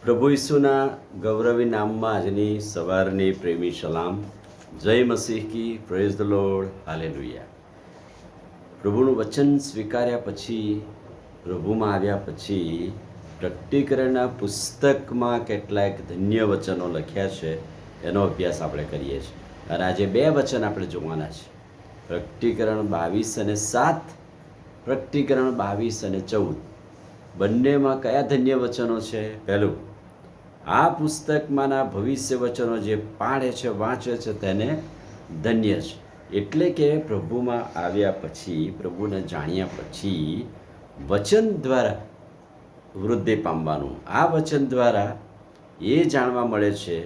પ્રભુ ઈસુના ગૌરવી નામમાં આજની સવારની પ્રેમી સલામ. જય મસીહ કી, પ્રેઝ ધ લોર્ડ, હાલેલુયા. પ્રભુનું વચન સ્વીકાર્યા પછી, પ્રભુમાં આવ્યા પછી પ્રકટીકરણના પુસ્તકમાં કેટલાક ધન્ય વચનો લખ્યા છે, એનો અભ્યાસ આપણે કરીએ છીએ. અને આજે બે વચન આપણે જોવાના છે, પ્રકટીકરણ 22 અને 7, પ્રકટીકરણ 22 અને 14. બંનેમાં કયા ધન્ય વચનો છે? પહેલું, આ પુસ્તકમાંના ભવિષ્ય વચનો જે પાડે છે, વાંચે છે, તેને ધન્ય છે. એટલે કે પ્રભુમાં આવ્યા પછી, પ્રભુને જાણ્યા પછી વચન દ્વારા વૃદ્ધિ પામવાનું. આ વચન દ્વારા એ જાણવા મળે છે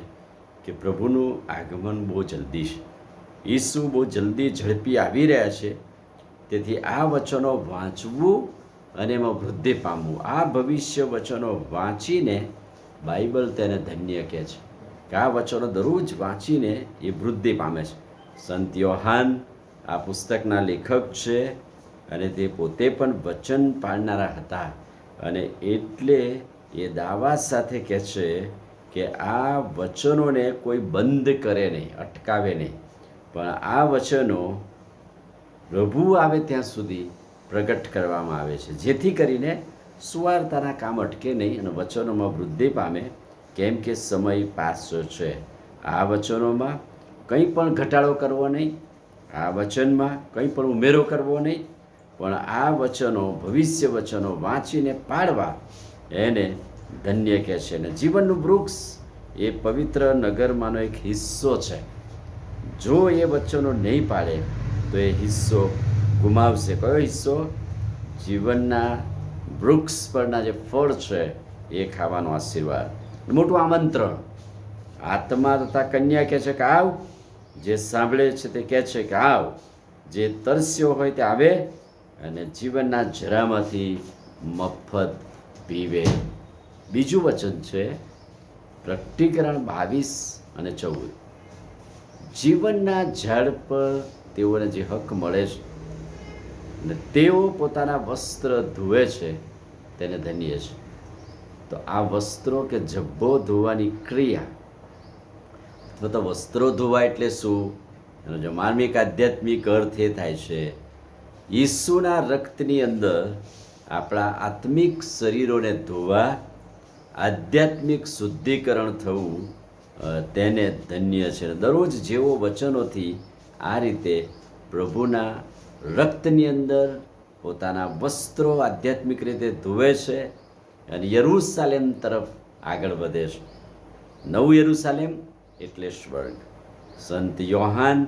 કે પ્રભુનું આગમન બહુ જલ્દી છે, ઈસુ બહુ જલ્દી ઝડપી આવી રહ્યા છે. તેથી આ વચનો વાંચવું અને એમાં વૃદ્ધિ પામવું. આ ભવિષ્ય વચનો વાંચીને બાઇબલ તેને ધન્ય કહે છે કે આ વચનો દરરોજ વાંચીને એ વૃદ્ધિ પામે છે. સંત યોહાન આ પુસ્તકના લેખક છે અને તે પોતે પણ વચન પાળનારા હતા. અને એટલે એ દાવા સાથે કહે છે કે આ વચનોને કોઈ બંધ કરે નહીં, અટકાવે નહીં, પણ આ વચનો પ્રભુ આવે ત્યાં સુધી પ્રગટ કરવામાં આવે છે, જેથી કરીને સુવાર્તાના કામ અટકે નહીં અને વચનોમાં વૃદ્ધિ પામે. કેમ કે સમય પાસો છે. આ વચનોમાં કંઈ પણ ઘટાડો કરવો નહીં, આ વચનમાં કંઈ પણ ઉમેરો કરવો નહીં, પણ આ વચનો, ભવિષ્ય વચનો વાંચીને પાડવા, એને ધન્ય કહે છે. અને જીવનનું વૃક્ષ એ પવિત્ર નગરમાંનો એક હિસ્સો છે. જો એ વચનો નહીં પાડે તો એ હિસ્સો ગુમાવશે. કયો હિસ્સો? જીવનના વૃક્ષ પરના જે ફળ છે એ ખાવાનો આશીર્વાદ, મોટું આમંત્રણ. આત્મા તથા કન્યા કહે છે કે આવ. જે સાંભળે છે તે કહે છે કે આવ. જે તરસ્યો હોય તે આવે અને જીવનના ઝરામાંથી મફત પીવે. બીજું વચન છે પ્રકટીકરણ 22 અને 14. જીવનના ઝાડ પર તેઓને જે હક મળે છે અને તેઓ પોતાના વસ્ત્ર ધુએ છે, તેને ધન્ય છે. તો આ વસ્ત્રો કે જબ્બો ધોવાની ક્રિયા, અથવા તો વસ્ત્રો ધોવા એટલે શું? એનો જો માર્મિક આધ્યાત્મિક અર્થ એ થાય છે, ઈસુના રક્તની અંદર આપણા આત્મિક શરીરોને ધોવા, આધ્યાત્મિક શુદ્ધિકરણ થવું, તેને ધન્ય છે. દરરોજ જેવો વચનોથી આ રીતે પ્રભુના રક્તની અંદર પોતાના વસ્ત્રો આધ્યાત્મિક રીતે ધોવે છે અને યરૂશાલેમ તરફ આગળ વધે છે. નવું યરૂશાલેમ એટલે સ્વર્ગ. સંત યોહાન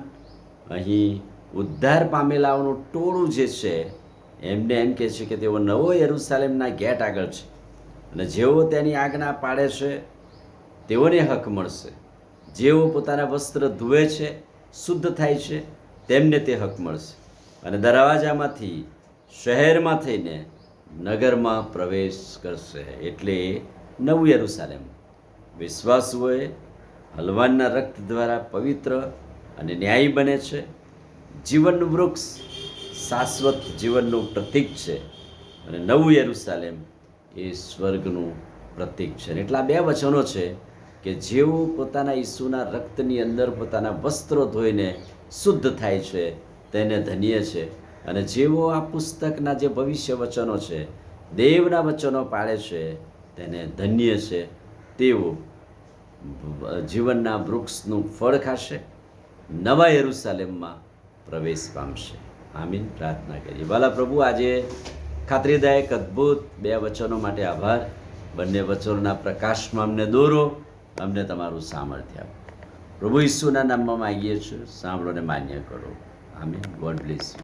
અહીં ઉદ્ધાર પામેલાઓનું ટોળું જે છે એમને એમ કહે છે કે તેઓ નવો યરૂશાલેમના ગેટ આગળ છે અને જેઓ તેની આજ્ઞા પાડે છે તેઓને હક મળશે. જેઓ પોતાના વસ્ત્ર ધુએ છે, શુદ્ધ થાય છે, તેમને તે હક મળશે અને દરવાજામાંથી, શહેરમાં થઈને નગરમાં પ્રવેશ કરશે. એટલે નવું યરૂશાલેમ વિશ્વાસુઓએ હલવાનના રક્ત દ્વારા પવિત્ર અને ન્યાયી બને છે. જીવનનું વૃક્ષ શાશ્વત જીવનનું પ્રતીક છે અને નવું યરૂશાલેમ એ સ્વર્ગનું પ્રતીક છે. એટલા બે વચનો છે કે જેઓ પોતાના ઈસુના રક્તની અંદર પોતાના વસ્ત્રો ધોઈને શુદ્ધ થાય છે તેને ધન્ય છે. અને જેઓ આ પુસ્તકના જે ભવિષ્ય વચનો છે, દેવના વચનો પાળે છે, તેને ધન્ય છે. તેઓ જીવનના વૃક્ષનું ફળ ખાશે, નવા યરૂશાલેમમાં પ્રવેશ પામશે. આમીન. પ્રાર્થના કરીએ. ભલા પ્રભુ, આજે ખાતરીદાયક અદ્ભુત બે વચનો માટે આભાર. બંને વચનોના પ્રકાશમાં અમને દોરો, અમને તમારું સામર્થ્ય આપો. પ્રભુ ઈસુના નામમાં માંગીએ છીએ, સાંભળો ને માન્ય કરો. આમીન. God bless you.